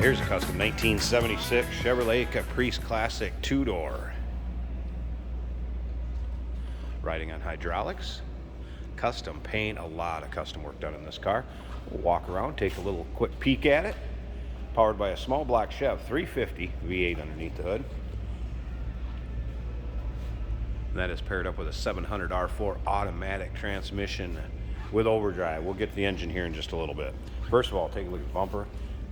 Here's a custom 1976 Chevrolet Caprice Classic 2-door. Riding on hydraulics. Custom paint, a lot of custom work done in this car. We'll walk around, take a little quick peek at it. Powered by a small block Chev 350 V8 underneath the hood. And that is paired up with a 700 R4 automatic transmission with overdrive. We'll get to the engine here in just a little bit. First of all, take a look at the bumper.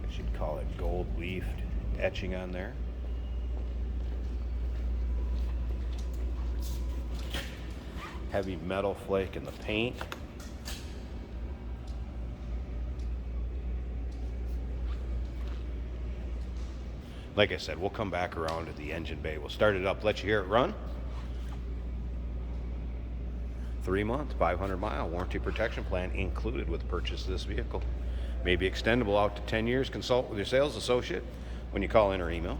I should call it gold leafed etching on there. Heavy metal flake in the paint. Like I said, we'll come back around to the engine bay. We'll start it up, let you hear it run. 3-month, 500-mile warranty protection plan included with the purchase of this vehicle. May be extendable out to 10 years. Consult with your sales associate when you call in or email.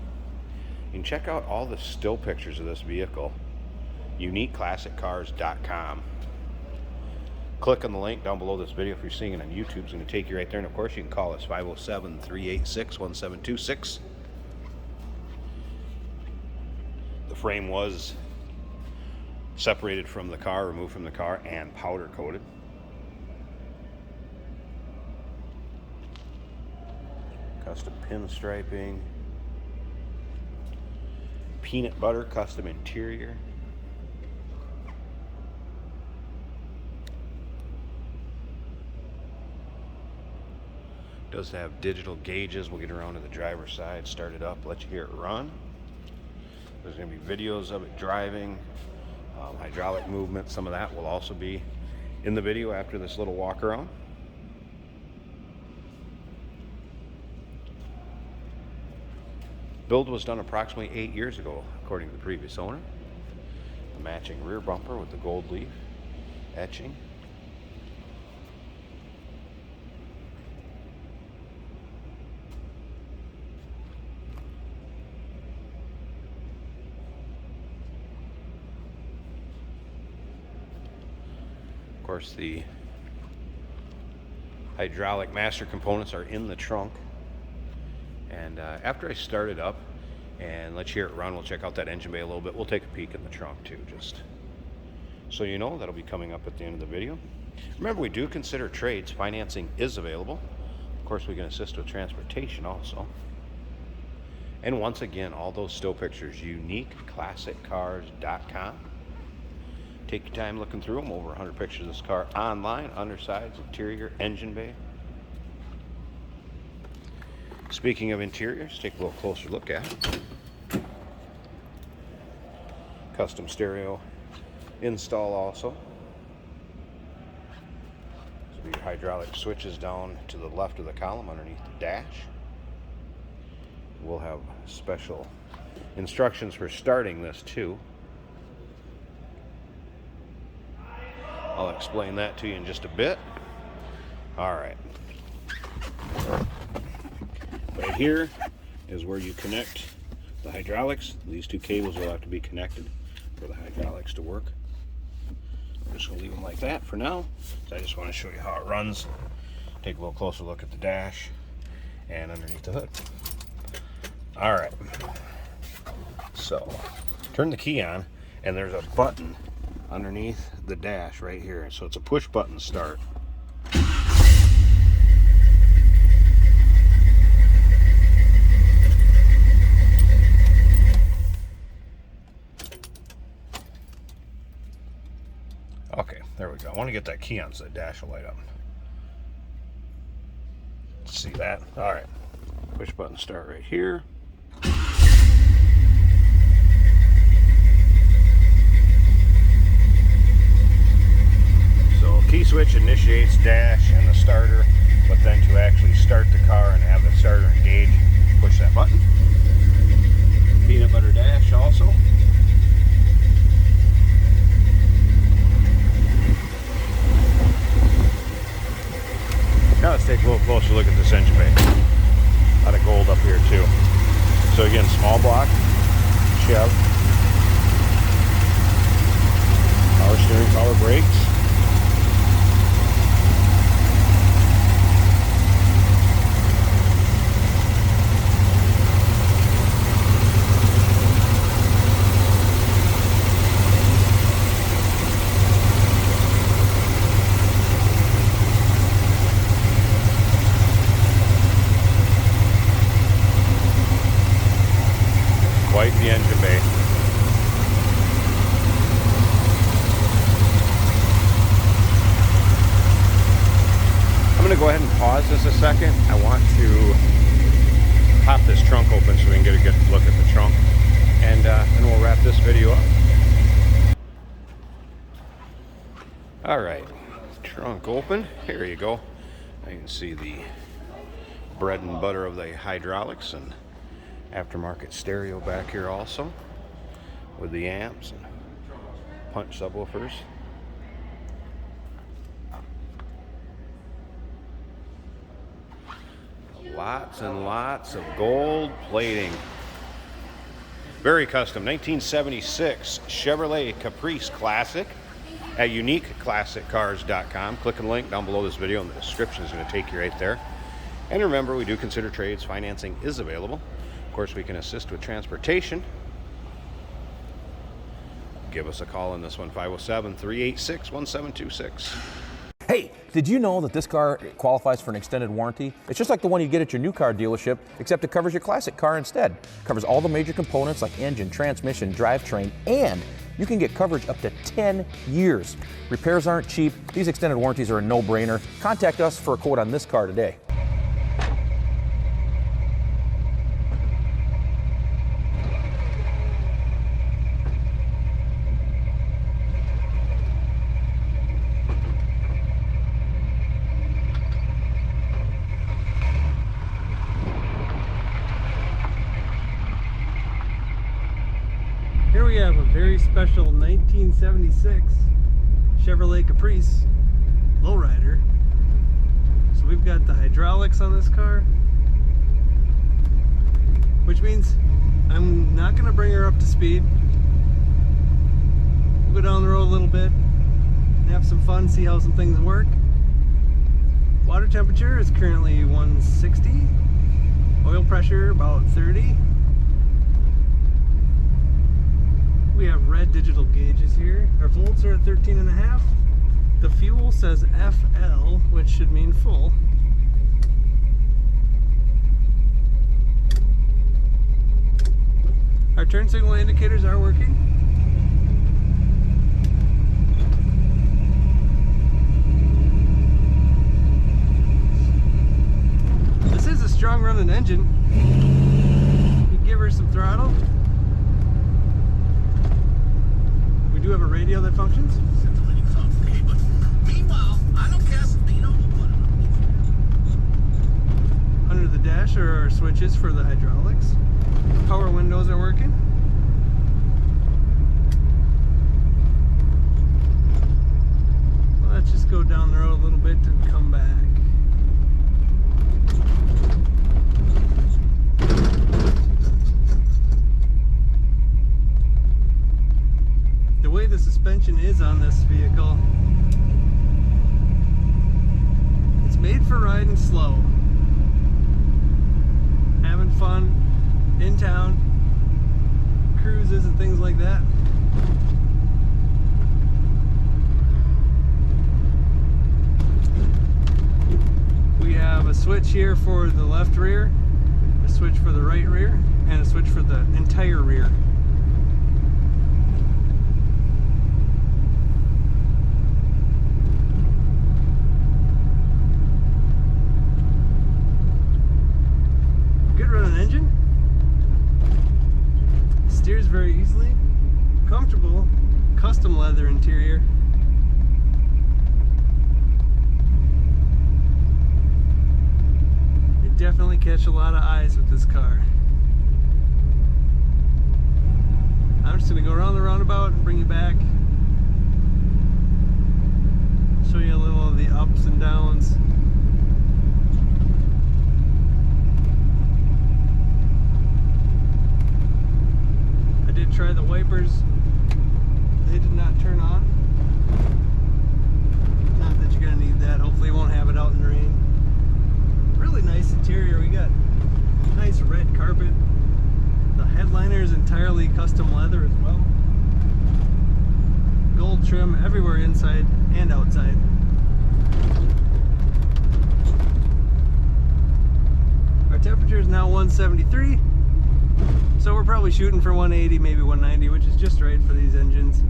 You can check out all the still pictures of this vehicle. UniqueClassicCars.com. Click on the link down below this video if you're seeing it on YouTube. It's going to take you right there. And of course, you can call us 507-386-1726. The frame was separated from the car, removed from the car, and powder coated. Custom pinstriping. Peanut butter custom interior. Does have digital gauges. We'll get around to the driver's side, start it up, let you hear it run. There's going to be videos of it driving, hydraulic movement. Some of that will also be in the video after this little walk around. Build was done approximately 8 years ago, according to the previous owner. The matching rear bumper with the gold leaf etching. Of course, the hydraulic master components are in the trunk. And after I start it up and let you hear it run, we'll check out that engine bay a little bit. We'll take a peek in the trunk too, just so you know. That'll be coming up at the end of the video. Remember, we do consider trades. Financing is available. Of course, we can assist with transportation also. And once again, all those still pictures, UniqueClassicCars.com. Take your time looking through them. Over 100 pictures of this car online, undersides, interior, engine bay. Speaking of interiors, take a little closer look at it. Custom stereo install also. So your hydraulic switches down to the left of the column underneath the dash. We'll have special instructions for starting this too. I'll explain that to you in just a bit. All right. Right here is where you connect the hydraulics. These two cables will have to be connected for the hydraulics to work. I'm just going to leave them like that for now. So I just want to show you how it runs. Take a little closer look at the dash and underneath the hood. All right. So turn the key on, and there's a button underneath the dash right here. So it's a push button start. Okay, there we go. I want to get that key on so the dash will light up. See that? All right. Push button start right here. So key switch initiates dash and the starter, but then to actually start the car and have the starter engage, push that button. Peanut butter dash also. Now let's take a little closer look at this engine bay. A lot of gold up here too. So again, small block, Chev, power steering, power brakes. engine bay. I'm going to go ahead and pause this a second. I want to pop this trunk open so we can get a good look at the trunk, and then we'll wrap this video up. All right, trunk open. Here you go. Now you can see the bread and butter of the hydraulics and aftermarket stereo back here also, with the amps and punch subwoofers. Lots and lots of gold plating. Very custom 1976 Chevrolet Caprice Classic at uniqueclassiccars.com. Click on the link down below this video and the description is going to take you right there. And remember, we do consider trades. Financing is available. Of course, we can assist with transportation. Give us a call on this one, 507-386-1726. Hey, did you know that this car qualifies for an extended warranty? It's just like the one you get at your new car dealership, except it covers your classic car instead. It covers all the major components like engine, transmission, drivetrain, and you can get coverage up to 10 years. Repairs aren't cheap. These extended warranties are a no-brainer. Contact us for a quote on this car today. Here we have a very special 1976 Chevrolet Caprice Lowrider. So we've got the hydraulics on this car, which means I'm not going to bring her up to speed. We'll go down the road a little bit and have some fun, see how some things work. Water temperature is currently 160. Oil pressure about 30. We have red digital gauges here. Our volts are at 13.5. The fuel says FL, which should mean full. Our turn signal indicators are working. This is a strong running engine. You give her some throttle. We do have a radio that functions. Under the dash are our switches for the hydraulics. Power windows are working. Let's just go down the road a little bit and come back. The way the suspension is on this vehicle, it's made for riding slow, having fun in town, cruises and things like that. We have a switch here for the left rear, a switch for the right rear, and a switch for the entire rear. Good running engine. Steers very easily. Comfortable, custom leather interior. You definitely catch a lot of eyes with this car. I'm just going to go around the roundabout and bring you back. Show you a little of the ups and downs. I did try the wipers. They did not turn on. Not that you're going to need that. Hopefully you won't have it out in the rain. Really nice interior. We got nice red carpet. The headliner is entirely custom leather as well. Gold trim everywhere inside and outside. Our temperature is now 173. So we're probably shooting for 180, maybe 190, which is just right for these engines.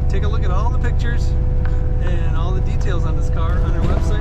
Take a look at all the pictures and all the details on this car on our website.